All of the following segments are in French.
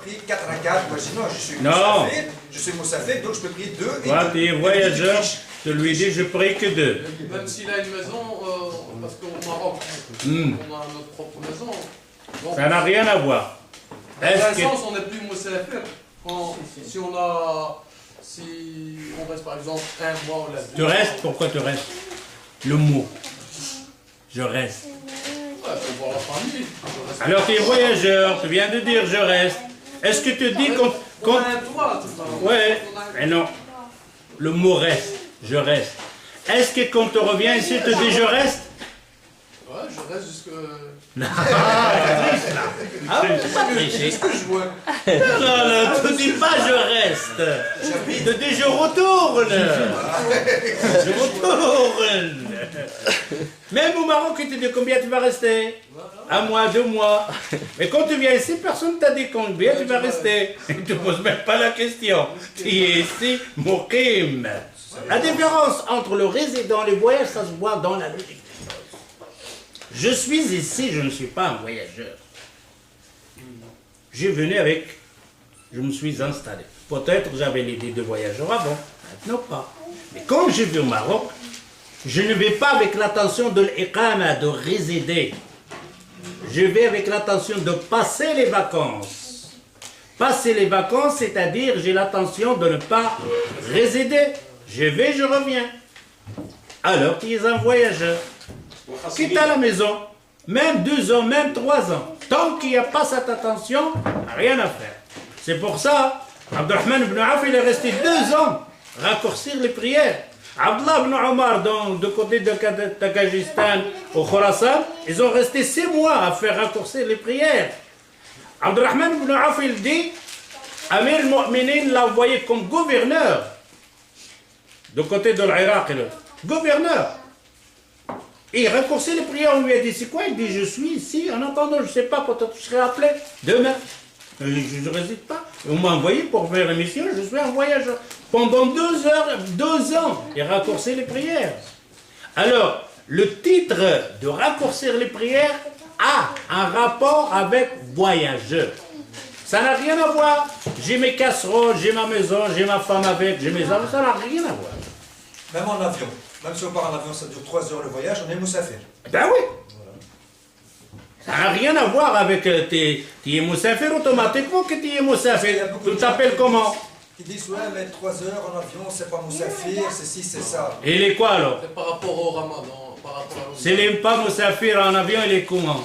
pris 4 rakats, imaginons, je suis Moussafir, donc je peux prier 2 et Toi, tu es voyageur, tu lui dis je prie que 2. Même s'il a une maison, parce qu'au Maroc, on a notre propre maison. Donc, Ça n'a rien à voir. dans un sens, on n'est plus Moussafir. Si on reste par exemple un mois ou la Tu restes, pourquoi tu restes? Le mot. Je reste. Ouais, pour voir la famille. Alors tu es voyageur, tu viens de dire je reste. Est-ce que tu dis On a un toit, tout ça. Ouais, mais non. Le mot reste, je reste. Est-ce que quand tu reviens ici, tu dis je reste? Ouais, je reste jusque... Ah, c'est pas tricher. C'est ce que je vois. Non, tu dis pas je reste. Tu dis je retourne. Je retourne. Même au Maroc, tu te dis combien tu vas rester? 1 mois, 2 mois. Mais quand tu viens ici, personne ne t'a dit combien tu vas rester. Tu ne te poses même pas la question. Tu es ici, Mokim. La différence entre le résident et le voyage, ça se voit dans la logique. Je suis ici, je ne suis pas un voyageur. Je venais avec, je me suis installé. Peut-être j'avais l'idée de voyageur avant, maintenant pas. Mais comme je vis au Maroc, je ne vais pas avec l'intention de l'iqama, de résider. Je vais avec l'intention de passer les vacances. Passer les vacances, c'est-à-dire j'ai l'intention de ne pas résider. Je vais, je reviens. Alors tu es un voyageur. Quitte à la maison, même 2 ans, même 3 ans. Tant qu'il n'y a pas cette attention, rien à faire. C'est pour ça, Abdurrahman ibn Auf, il est resté 2 ans, raccourcir les prières. Abdullah ibn Omar, de côté de Takajistan, au Khorasan, ils ont resté 6 mois à faire raccourcir les prières. Abdurrahman ibn Auf, il dit, Amir al-Mu'minin l'a envoyé comme gouverneur, de côté de l'Irak, gouverneur. Et il raccourcit les prières, on lui a dit, c'est quoi? Il dit, je suis ici, en attendant, je ne sais pas, peut-être je serai appelé demain. Je ne réside pas. On m'a envoyé pour faire une mission, je suis un voyageur. Pendant 2 ans, il raccourcit les prières. Alors, le titre de raccourcir les prières a un rapport avec voyageur. Ça n'a rien à voir. J'ai mes casseroles, j'ai ma maison, j'ai ma femme avec, j'ai mes enfants, ça n'a rien à voir. Même en avion. Même si on part en avion, ça dure 3 heures le voyage, on est Moussafir. Ben oui. Ça n'a rien à voir avec tu es Moussafir automatiquement que tu es Moussafir. Tu t'appelles comment? Ils disent, ouais, mais 3 heures en avion, c'est pas Moussafir, c'est ci, c'est ça. Et il est quoi alors? C'est par rapport au Ramadan, par rapport à S'il n'est pas Moussafir en avion, il est comment?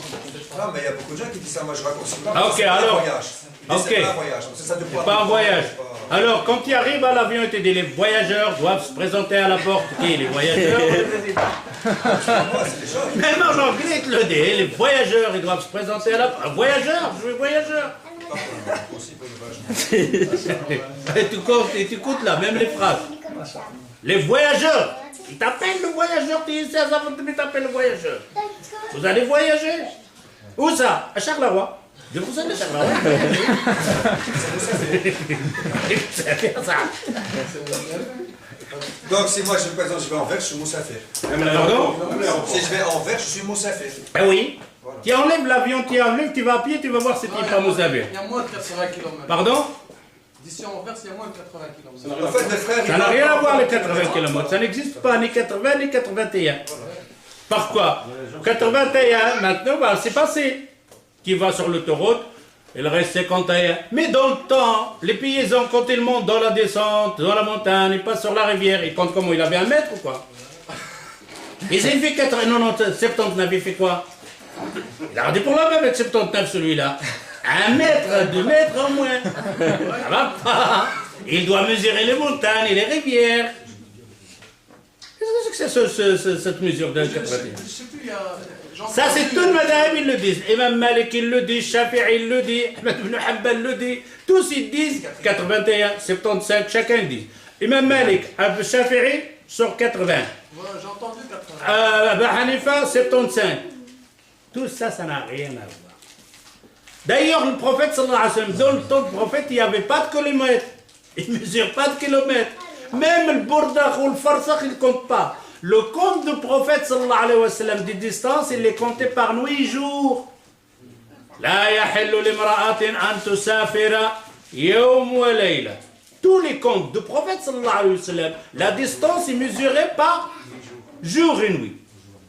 Non, mais il y a beaucoup de gens qui disent ça, moi je raccourcis pas. Ok, c'est alors. pas un voyage. C'est pas un voyage. C'est pas un voyage. Alors, quand tu arrives à l'avion, il te dit les voyageurs doivent se présenter à la porte. Qui? Les voyageurs ou les résidents? Même en anglais, il te le dit. Les voyageurs, ils doivent se présenter à la porte. Voyageur, je suis voyageur. Et tu écoutes là, même les phrases. Les voyageurs. Ils t'appellent le voyageur. Tu es ici à Zaventem, ils t'appellent le voyageur. Vous allez voyager. Où ça? À Charleroi. Je vous allez Charleroi. C'est ça. Donc si moi je présente, je vais envers, je suis Moussafir. Pardon? Si je vais envers, je suis Moussafir. Ah oui. Voilà. Tu enlèves l'avion, tu enlèves, tu vas à pied, tu vas voir si tu n'es pas Moussafir. Il y a moins de 80 km. Pardon? D'ici en Anvers, il y a moins de 80 km. En fait, les frères, ça n'a rien à voir les 80 km. Ça n'existe pas, ni 80 ni 81. Par quoi? 81, maintenant, bah, c'est passé. Qui va sur l'autoroute, il reste 51. Mais dans le temps, les paysans, quand ils montent dans la descente, dans la montagne, ils passent sur la rivière, ils comptent comment? Il avait 1 mètre ou quoi? Ils ont fait 79, il fait quoi? Il a des problèmes avec 79 celui-là. 1 mètre, 2 mètres au moins. Ça va pas. Il doit mesurer les montagnes et les rivières. Qu'est-ce que c'est cette mesure de 80? Ça c'est tout le madame, ils le disent. Imam Malik il le dit, Shafi'i il le dit, Ahmed ibn Hanbal le dit. Tous ils disent 81, 75, chacun dit. Imam Malik, Shafi'i sur 80. Ouais, j'ai entendu 80. Abu Hanifa 75. Tout ça, ça n'a rien à voir. D'ailleurs, le prophète sallallahu alayhi wa sallam, dans le temps du prophète, il n'y avait pas de kilomètres. Il ne mesure pas de kilomètres. Même le bordakh ou le farsakh, il ne compte pas. Le compte du prophète sallallahu alayhi wa sallam des distances, il les comptait par nuit et jour. لا يحل لامرأة أن تسافر يوم وليلة. Tous les contes du prophète sallallahu alayhi wa sallam, la distance est mesurée par jour et nuit.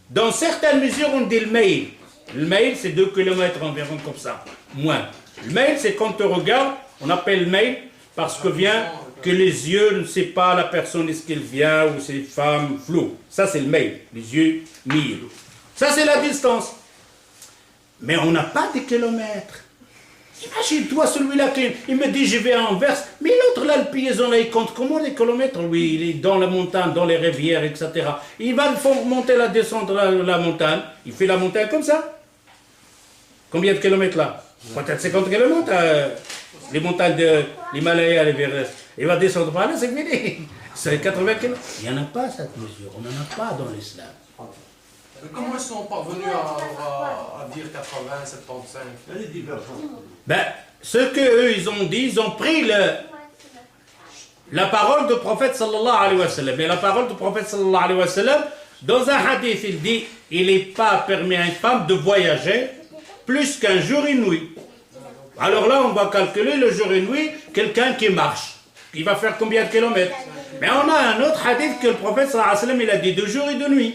Dans certaines mesures, on dit le mail. Le mail, c'est 2 km environ comme ça, moins. Le mail, c'est quand on te regarde, on appelle le mail parce que vient que les yeux ne savent pas la personne est-ce qu'elle vient ou c'est une femme floue. Ça, c'est le mail, les yeux mille. Ça, c'est la distance. Mais on n'a pas de kilomètres. Imagine-toi celui-là qui il me dit je vais à Anvers, mais l'autre là, le paysan là, il compte comment les kilomètres? Oui, il est dans la montagne, dans les rivières, etc. Il va faire monter la descendre la montagne, il fait la montagne comme ça. Combien de kilomètres là? Peut-être 50 kilomètres, les montagnes de l'Himalaya, l'Everest. Il va descendre par là, c'est fini. C'est 80 kilomètres. Il n'y en a pas cette mesure, on n'en a pas dans l'islam. Comment ils sont parvenus à dire 80, 75? Ben, ce qu'eux, ils ont dit, ils ont pris la parole du prophète sallallahu alayhi wa sallam. Et la parole du prophète sallallahu alayhi wa sallam, dans un hadith, il dit, il n'est pas permis à une femme de voyager plus qu'un jour et une nuit. Alors là, on va calculer le jour et nuit, quelqu'un qui marche. Il va faire combien de kilomètres? Mais on a un autre hadith que le prophète sallallahu alayhi wa sallam, il a dit 2 jours et 2 nuits.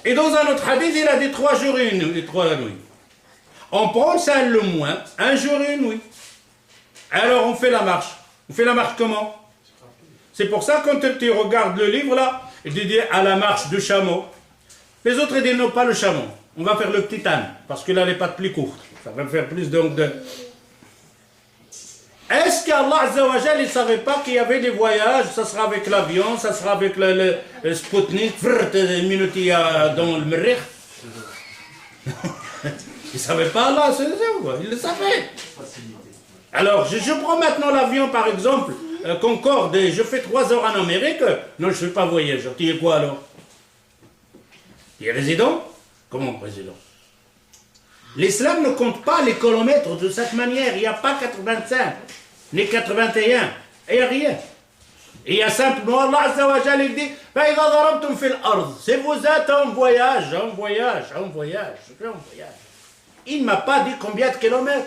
Et dans un autre hadith, il a dit 3 jours et 3 nuits. On prend ça le moins, 1 jour et 1 nuit. Alors on fait la marche. On fait la marche comment? C'est pour ça quand tu regardes le livre là, il te dit à la marche du chameau. Les autres ils disent non, pas le chameau. On va faire le petit âne, parce que là les pattes plus courtes. Ça va faire plus donc de... Est-ce qu'Allah Azza wa Jal, il ne savait pas qu'il y avait des voyages, ça sera avec l'avion, ça sera avec le Sputnik, dans le Merrikh? Il ne savait pas Allah, il le savait. Alors, je prends maintenant l'avion par exemple, Concorde, et je fais 3 heures en Amérique. Non, je ne fais pas voyageur. Tu es quoi alors? Tu es résident? Comment résident? L'islam ne compte pas les kilomètres de cette manière. Il n'y a pas 85, ni 81. Il n'y a rien. Il y a simplement Allah Azza wa Jal, il dit si vous êtes en voyage, il ne m'a pas dit combien de kilomètres.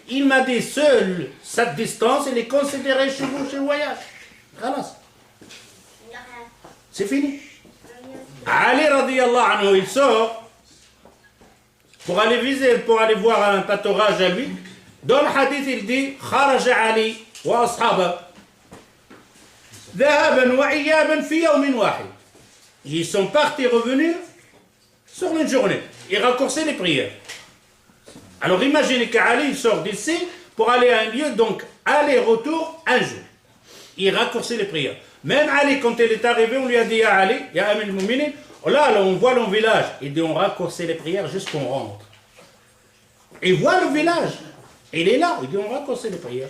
Il m'a dit seule cette distance, elle est considérée chez vous, chez le voyage. C'est fini. Ali radiyallahu anhu, il sort pour aller viser, pour aller voir un pâturage à lui. Dans le hadith, il dit خرج علي وأصحابه ذهابا وإيابا في يوم واحد. Ils sont partis revenus sur une journée. Ils raccourcissaient les prières. Alors imaginez qu'Ali sort d'ici pour aller à un lieu, donc aller-retour un jour. Il raccourcit les prières. Même Ali, quand il est arrivé, on lui a dit à Ali, ya Amir al-Mu'minin, là, on voit le village. Il dit on raccourcit les prières jusqu'on rentre. Il voit le village. Il est là. Il dit on raccourcit les prières.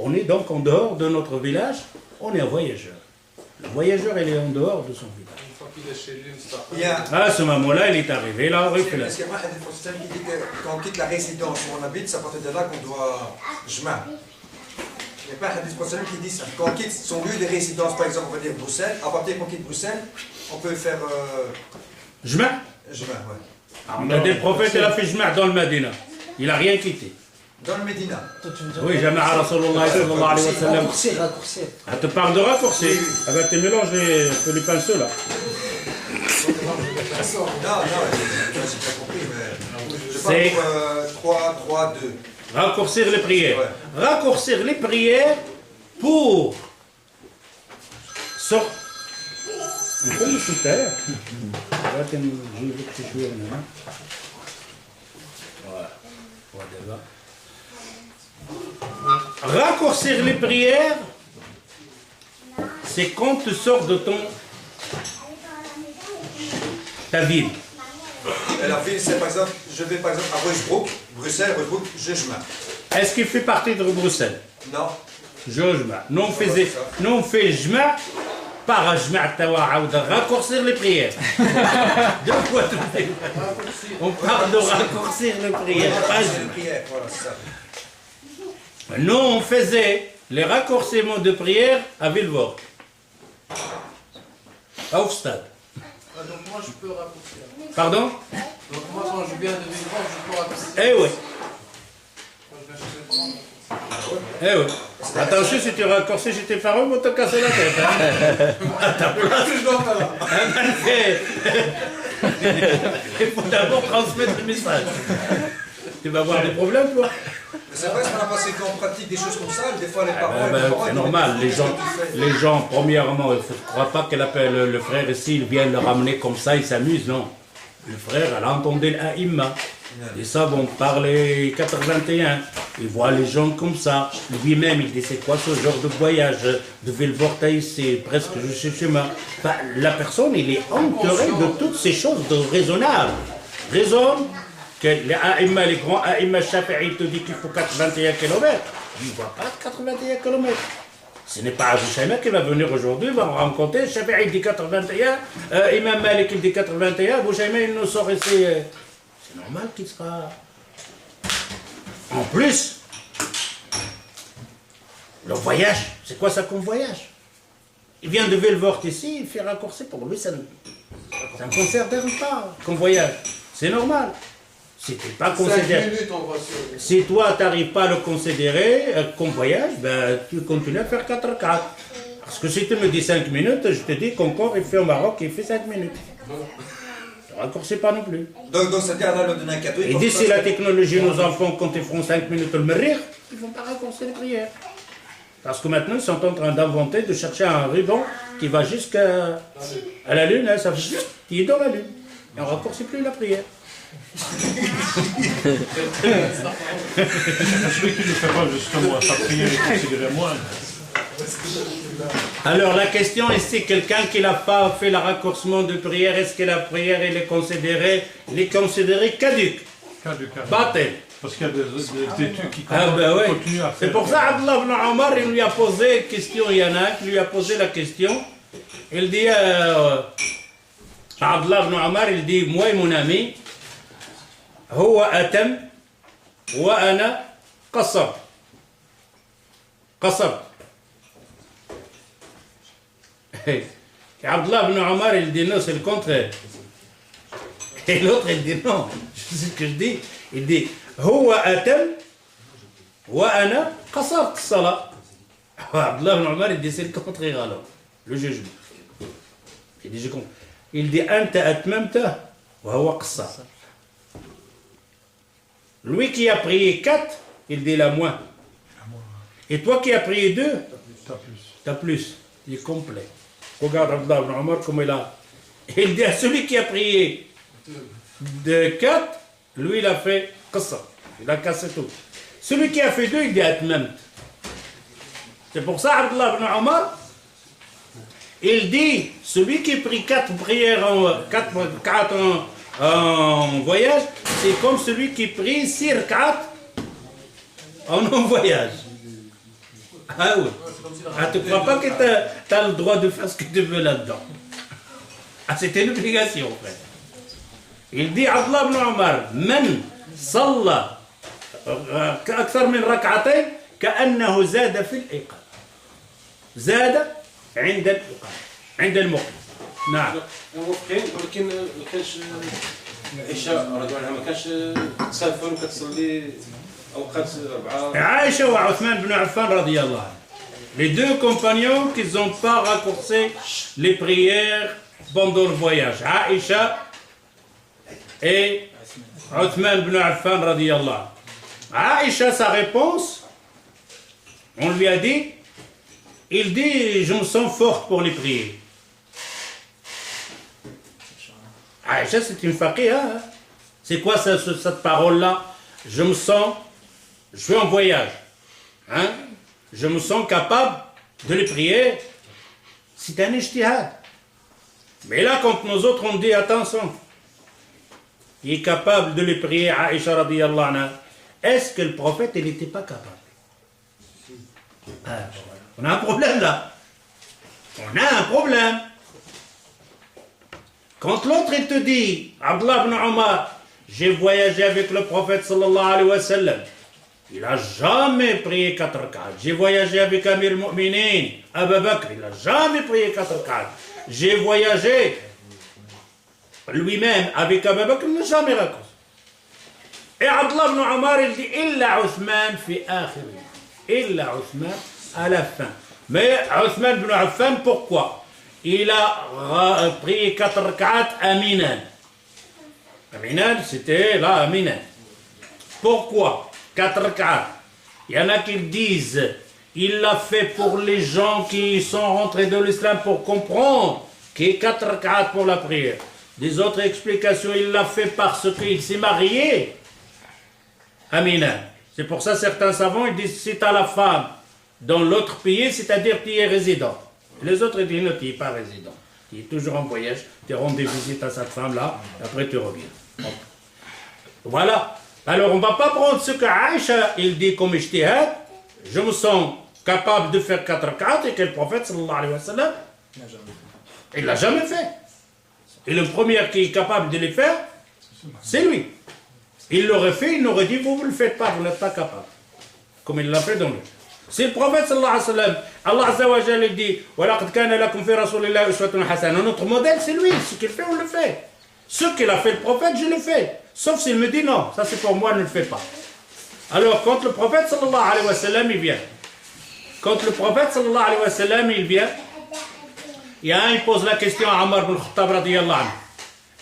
On est donc en dehors de notre village. On est un voyageur. Le voyageur, il est en dehors de son village. Une fois qu'il est chez lui, À ce moment-là, il est arrivé là. Parce qu'il y a un hadith qui dit que quand on quitte la résidence où on habite, c'est à partir de là qu'on doit jma'. Il n'y a pas un hadith qui dit ça. Quand on quitte son lieu de résidence, par exemple, on va dire Bruxelles, à partir qu'on quitte Bruxelles, on peut faire Jma'. Jma', ouais. On a des prophètes, il a fait Jma' dans le Médina. Il n'a rien quitté. Dans le Médina. Oui, Jama'a Rasulullah sallallahu alayhi wa sallam. Raccourcir. Ah, tu parles de raccourci. Ah ben, tu mélanges les pinceaux là. Non, j'ai pas compris, mais je parle pour 3, 2. Raccourcir les prières. Ouais. Raccourcir les prières pour sortir. Raccourcir les prières, c'est quand tu sors de ta ville. Et la ville, c'est par exemple, je vais par exemple à Ruysbroek, Bruxelles, Ruysbroek, Jugement. Est-ce qu'il fait partie de Bruxelles? Non. Jugement. Nous on fait Jma' par Jma' Tawa'a, raccourcir les prières. De quoi tu fais? On parle de raccourcir les prières. Voilà, c'est ça. Nous, on faisait les raccourcissements de prière à Villevorde, à Hofstad. Donc moi je peux raccourcir. Pardon? Donc moi quand je viens de vivre, je peux raccourcir. Eh oui. Quand je viens chez mes parents, Eh oui. Attention, si tu raccourcis chez tes parents, ils vont te casser la tête. Hein. À ta place. Je dors pas là. Il faut d'abord transmettre le message. Tu vas avoir des problèmes, toi. Mais c'est vrai, qu'on a passé qu'on pratique des choses comme ça, des fois les parents... C'est normal. Les gens, premièrement, il ne crois pas qu'elle appelle le frère ici, il vient le ramener comme ça, il s'amuse, non. Le frère, elle a entendu l'Aïmma. Les savants parler 81. Il voit les gens comme ça. Lui-même, il dit c'est quoi ce genre de voyage de Vilvorta ici, presque chez moi. Enfin, la personne, il est entouré de toutes ces choses de raisonnables. Raisonne que les Aïmma, les grands Aïmma Shafi'i te dit qu'il faut 81 km. Il ne voit pas 81 km. Ce n'est pas Abu Shayma qui va venir aujourd'hui, il va me rencontrer. Shafi'i dit 81, Imam Malik il dit 81, Abu Shayma il nous sort ici. C'est normal qu'il sera. En plus, le voyage, c'est quoi ça comme voyage? Il vient de Vilvoort ici, il fait raccourci pour lui, ça ne concerne pas comme voyage. C'est normal. Si tu n'es pas 5 considéré. minutes en voiture. Si toi, tu n'arrives pas à le considérer comme voyage, ben, tu continues à faire 4x4. Parce que si tu me dis 5 minutes, je te dis qu'encore il fait au Maroc, il fait 5 minutes. Ne raccourcis pas non plus. Donc c'est-à-dire là, le donner un cadeau... Et d'ici la technologie, nos enfants, quand ils feront 5 minutes le merir, ils ne vont pas raccourcir les prières. Parce que maintenant, ils sont en train d'inventer, de chercher un ruban qui va jusqu'à la lune, hein, ça fait qui est dans la lune. Et on ne raccourcit plus la prière. Celui qui ne fait pas justement sa prière est considéré moindre. Alors la question est si quelqu'un qui n'a pas fait le raccourcissement de prière, est-ce que la prière elle est considérée caduque, batel. Parce qu'il y a des trucs qui Ouais. continuent à faire. C'est pour ça Abdullah ibn Omar il lui a posé une question, il y en a qui lui a posé la question. Il dit Abdullah ibn Omar il dit moi et mon ami هو أتم وأنا قصر Abdullah ibn Omar il dit non, c'est le contraire. Et l'autre il dit non, je sais ce que je dis. Il dit هو أتم وأنا قصرت الصلاة. Abdullah ibn Omar il dit c'est le contraire alors, le jugement. Il dit je comprends. Il dit أنت أتممت وهو قصر. Lui qui a prié 4, il dit la moins. Et toi qui as prié 2, t'as plus. Il est complet. Regarde Abdullah ibn Omar comme il a. Il dit à celui qui a prié de 4, lui il a fait qasr. Il a cassé tout. Celui qui a fait 2, il dit atmam. C'est pour ça Abdullah ibn Omar, il dit, celui qui prie 4 prières en voyage, c'est comme celui qui prie 6 rak'at en voyage. Ah oui. Ah, tu ne crois pas que tu as le droit de faire ce que tu veux là-dedans. Ah, c'était une obligation, en fait. Il dit, Abdullah ibn Omar, من صلى أكثر من ركعتين كأنه زاد في الإقامة. زاد عند الإقامة. عند المقيم. نعم. موافقين ولكن ما كانش عائشة رضي الله عنها ما كانش تسافر وكتصلي اوقات 4. عائشة وعثمان بن عفان رضي الله عنه. Les deux compagnons qui n'ont pas raccourci les prières pendant le voyage. Aïcha et Othman ibn Affan radiyallahu anhu. Aïcha, sa réponse, on lui a dit, il dit, je me sens forte pour les prières. Aïcha, c'est une faqiha. Hein? C'est quoi cette parole-là? Je me sens, je suis en voyage. Hein? Je me sens capable de les prier. C'est un ijtihad. Mais là, quand nous autres on dit attention, il est capable de les prier, Aïcha radiyallahu anha, est-ce que le prophète il n'était pas capable? On a un problème là. On a un problème. Quand l'autre il te dit, Abdullah ibn Omar, j'ai voyagé avec le prophète sallallahu alayhi wa sallam, il n'a jamais prié 4 rak'at. J'ai voyagé avec Amir al-Mu'minin, Abu Bakr, il n'a jamais prié 4 rak'at. J'ai voyagé lui-même avec Abu Bakr n'a jamais raccourci. Et Abdullah ibn Omar, il dit Illa Othman fi akhir. Illa Othman à la fin. Mais Othman ibn Affan, pourquoi? Il a pris 4 rak'at à Minan. À Minan, c'était là à Minan. Pourquoi 4 rak'at? Il y en a qui disent il l'a fait pour les gens qui sont rentrés dans l'islam pour comprendre qu'il y a 4 rak'at pour la prière. Des autres explications, il l'a fait parce qu'il s'est marié à Minan. C'est pour ça certains savants ils disent si tu as la femme dans l'autre pays, c'est-à-dire tu es résident. Les autres disent non, tu n'es pas résident. Tu es toujours en voyage, tu rends des visites à cette femme-là, après tu reviens. Bon. Voilà. Alors on ne va pas prendre ce que Aïcha il dit comme ijtihad, je me sens capable de faire 4 rak'at et que le prophète sallallahu alayhi wa sallam, il ne l'a jamais fait. Et le premier qui est capable de les faire, c'est lui. Il l'aurait fait, il n'aurait dit, vous ne le faites pas, vous n'êtes pas capable. Comme il l'a fait dans le. C'est le prophète sallallahu alayhi wa sallam. Allah azza wa jalla dit, وَلَقَدْ كَانَ لَكُمْ فِي رَسُولِ اللَّهِ أُسْوَةٌ حَسَنَةٌ. Notre modèle, c'est lui. Ce qu'il fait, on le fait. Ce qu'il a fait le prophète, je le fais. Sauf s'il me dit non, ça c'est pour moi, ne le fais pas. Alors, quand le prophète sallallahu alayhi wa sallam, il vient. Quand le prophète sallallahu alayhi wa sallam, il vient, il pose la question à Omar ibn Khattab radiyallahu anhu.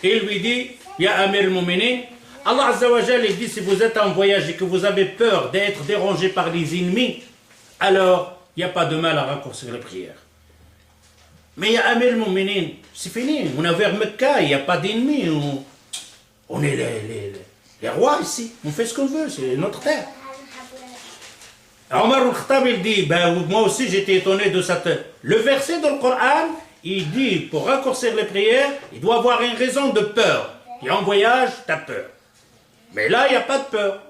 Et il lui dit, Ya Amir al-Mu'minin, Allah azza wa jalla, il dit, si vous êtes en voyage et que vous avez peur d'être dérangé par les ennemis, alors, il n'y a pas de mal à raccourcir les prières. Mais Ya Amir al-Mu'minin, c'est fini, on est vers Mecca, il n'y a pas d'ennemis, on est les rois ici, on fait ce qu'on veut, c'est notre terre. Omar al-Khattab, il dit, moi aussi j'étais étonné de cette... Le verset dans le Coran, il dit, pour raccourcir les prières, il doit avoir une raison de peur. Et en voyage, tu as peur. Mais là, il n'y a pas de peur.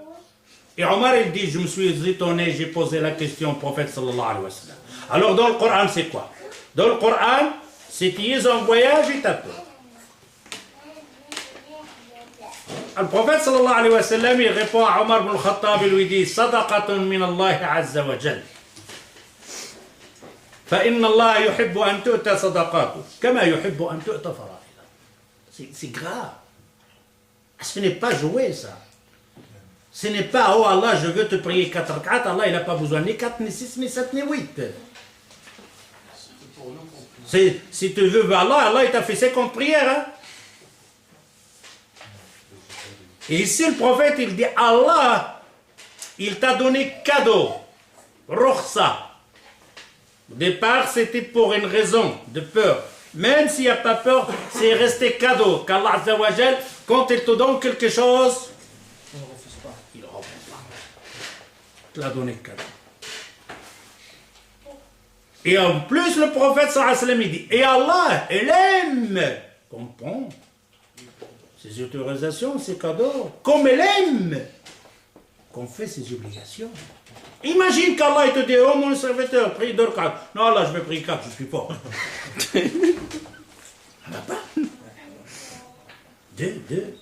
Et Omar, il dit, je me suis étonné, j'ai posé la question au prophète sallallahu alayhi wa sallam. Alors dans le Coran, c'est quoi? Dans le Coran, si tu es en voyage, tu as peur. Le prophète sallallahu alayhi wa sallam, il répond à Omar ibn Khattab, il lui dit Sadaqatun min Allah azza wa jal. Fa inna Allah yuhibbu an tu'ta sadaqatu, kama yuhibbu an tu'ta fara'ila. C'est grave. Ce n'est pas joué ça. Ce n'est pas oh Allah, je veux te prier 4 rak'at, Allah il n'a pas besoin ni 4, ni 6, ni 7, ni 8. Si tu veux Allah, Allah il t'a fait 50 prières. Hein? Et ici, le prophète, il dit, Allah, il t'a donné cadeau, rukhsa. Au départ, c'était pour une raison de peur. Même s'il n'y a pas peur, c'est resté cadeau. Qu'Allah Azza wa Jal, quand il te donne quelque chose, il ne refuse pas. Il ne refuse pas. Il t'a donné cadeau. Et en plus, le prophète, sallallahu alayhi wa sallam, il dit, et Allah, il aime, comprends. Ses autorisations, ses cadeaux, comme elle aime qu'on fait ses obligations. Imagine qu'Allah te dit, oh mon serviteur, prie 2 rak'at. Non, là je vais prier 4, je suis fort. Ça va pas. 2.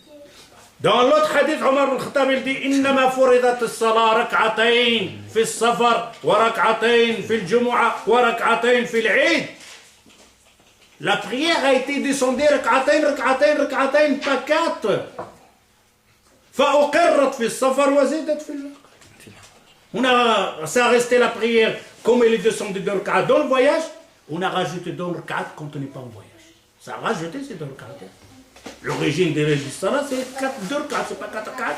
Dans l'autre hadith, Omar ibn Khattab, il dit, إنما فرضت الصلاة ركعتين في السفر وركعتين في الجمعة وركعتين في العيد. La prière a été descendue ركعتين ركعتين ركعتين pas 4. فأقرت في السفر وزيدت في الوقت. Ça a resté la prière comme elle est descendue de rak'at dans le voyage. On a rajouté 2 rak'at quand on n'est pas en voyage. Ça a rajouté ces 2 rak'at. L'origine des registres, c'est 2 rak'at, c'est pas 4 rak'at.